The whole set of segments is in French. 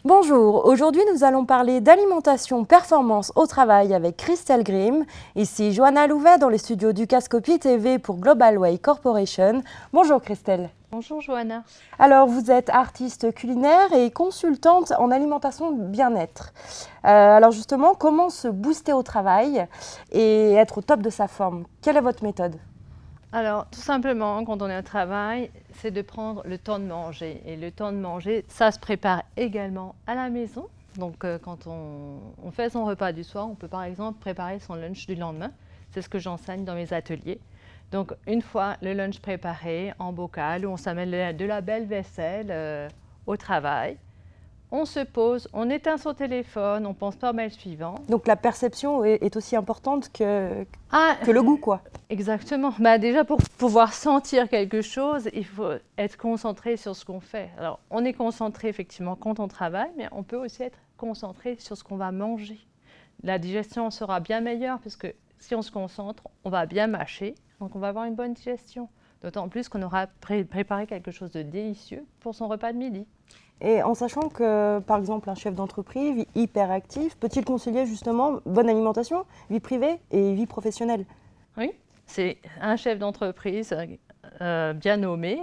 Bonjour, aujourd'hui nous allons parler d'alimentation performance au travail avec Christelle Grimm. Ici Johanna Louvet dans les studios du Cascopie TV pour Global Way Corporation. Bonjour Christelle. Bonjour Johanna. Alors vous êtes artiste culinaire et consultante en alimentation bien-être. Alors justement, comment se booster au travail et être au top de sa forme? Quelle est votre méthode? Alors tout simplement, quand on est au travail, c'est de prendre le temps de manger. Et le temps de manger, ça se prépare également à la maison. Donc quand on fait son repas du soir, on peut par exemple préparer son lunch du lendemain. C'est ce que j'enseigne dans mes ateliers. Donc une fois le lunch préparé en bocal, où on s'amène de la belle vaisselle au travail, on se pose, on éteint son téléphone, on pense pas au mail suivant. Donc la perception est aussi importante que le goût, quoi. Exactement. Déjà, pour pouvoir sentir quelque chose, il faut être concentré sur ce qu'on fait. Alors, on est concentré effectivement quand on travaille, mais on peut aussi être concentré sur ce qu'on va manger. La digestion sera bien meilleure, puisque si on se concentre, on va bien mâcher, donc on va avoir une bonne digestion. D'autant plus qu'on aura préparé quelque chose de délicieux pour son repas de midi. Et en sachant que, par exemple, un chef d'entreprise hyperactif, peut-il concilier justement bonne alimentation, vie privée et vie professionnelle? Oui, c'est un chef d'entreprise bien nommé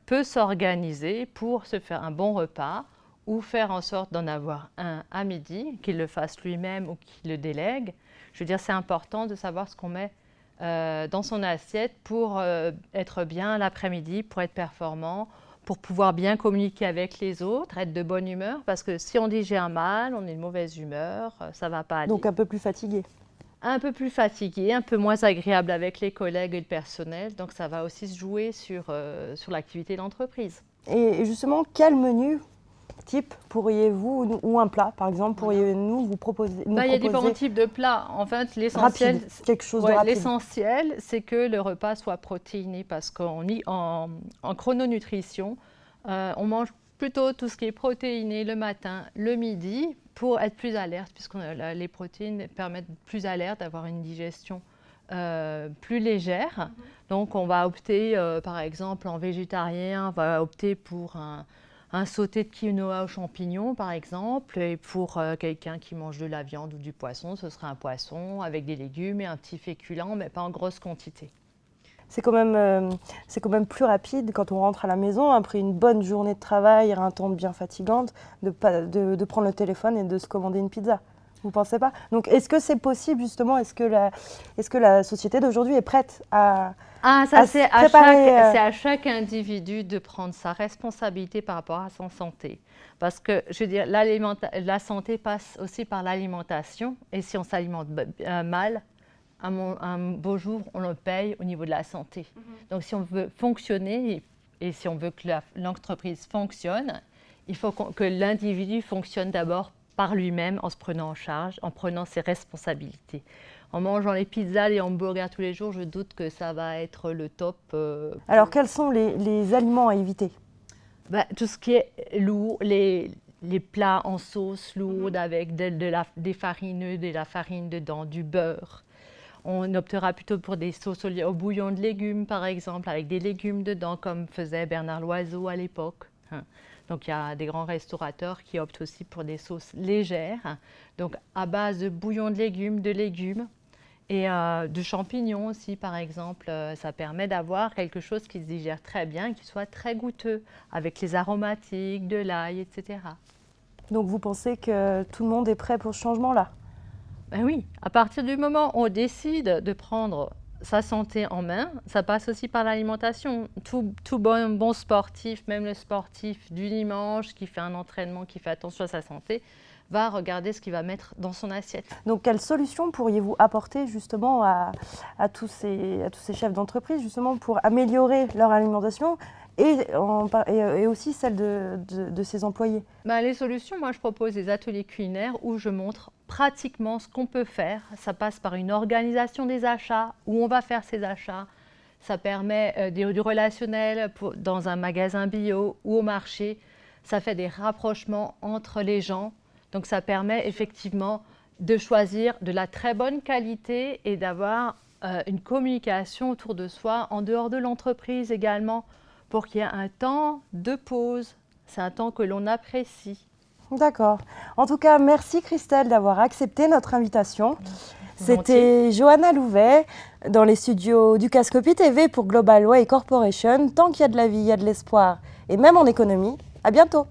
peut s'organiser pour se faire un bon repas ou faire en sorte d'en avoir un à midi, qu'il le fasse lui-même ou qu'il le délègue. Je veux dire, c'est important de savoir ce qu'on met dans son assiette pour être bien l'après-midi, pour être performant, pour pouvoir bien communiquer avec les autres, être de bonne humeur, parce que si on digère mal, on est de mauvaise humeur, ça ne va pas aller. Donc un peu plus fatigué. Un peu plus fatigué, un peu moins agréable avec les collègues et le personnel, donc ça va aussi se jouer sur l'activité de l'entreprise. Et justement, quel menu type pourriez-vous, ou un plat par exemple, pourriez-nous vous proposer? Il y a différents types de plats. En fait, l'essentiel, quelque chose de rapide. L'essentiel, c'est que le repas soit protéiné, parce qu'en chrononutrition, on mange plutôt tout ce qui est protéiné le matin, le midi, pour être plus alerte, puisque les protéines permettent plus alerte, d'avoir une digestion plus légère. Donc on va opter, par exemple, en végétarien, on va opter pour un sauté de quinoa aux champignons, par exemple, et pour quelqu'un qui mange de la viande ou du poisson, ce sera un poisson avec des légumes et un petit féculent, mais pas en grosse quantité. C'est quand même plus rapide quand on rentre à la maison, après une bonne journée de travail, un temps bien fatigante, de prendre le téléphone et de se commander une pizza. Vous ne pensez pas? Donc est-ce que c'est possible justement? Est-ce que la société d'aujourd'hui est prête à c'est à chaque individu de prendre sa responsabilité par rapport à son santé. Parce que, je veux dire, la santé passe aussi par l'alimentation. Et si on s'alimente mal, un beau jour, on le paye au niveau de la santé. Donc, si on veut fonctionner et si on veut que l'entreprise fonctionne, il faut que l'individu fonctionne d'abord par lui-même en se prenant en charge, en prenant ses responsabilités. En mangeant les pizzas, les hamburgers tous les jours, je doute que ça va être le top. Alors, quels sont les aliments à éviter? Tout ce qui est lourd, les plats en sauce lourde avec des farineux, de la farine dedans, du beurre. On optera plutôt pour des sauces au bouillon de légumes, par exemple, avec des légumes dedans, comme faisait Bernard Loiseau à l'époque. Donc, il y a des grands restaurateurs qui optent aussi pour des sauces légères, donc à base de bouillon de légumes et de champignons aussi, par exemple. Ça permet d'avoir quelque chose qui se digère très bien, qui soit très goûteux, avec les aromatiques, de l'ail, etc. Donc, vous pensez que tout le monde est prêt pour ce changement-là? Ben oui, à partir du moment où on décide de prendre sa santé en main, ça passe aussi par l'alimentation. Tout bon sportif, même le sportif du dimanche qui fait un entraînement, qui fait attention à sa santé, va regarder ce qu'il va mettre dans son assiette. Donc, quelles solutions pourriez-vous apporter justement à tous ces chefs d'entreprise justement pour améliorer leur alimentation et aussi celle de ses employés? Les solutions, moi je propose des ateliers culinaires où je montre pratiquement ce qu'on peut faire. Ça passe par une organisation des achats, où on va faire ses achats. Ça permet du relationnel dans un magasin bio ou au marché. Ça fait des rapprochements entre les gens. Donc ça permet effectivement de choisir de la très bonne qualité et d'avoir une communication autour de soi, en dehors de l'entreprise également, pour qu'il y ait un temps de pause. C'est un temps que l'on apprécie. D'accord. En tout cas, merci Christelle d'avoir accepté notre invitation. Volontiers. C'était Johanna Louvet dans les studios du Cascopie TV pour Global Way Corporation. Tant qu'il y a de la vie, il y a de l'espoir. Et même en économie, à bientôt.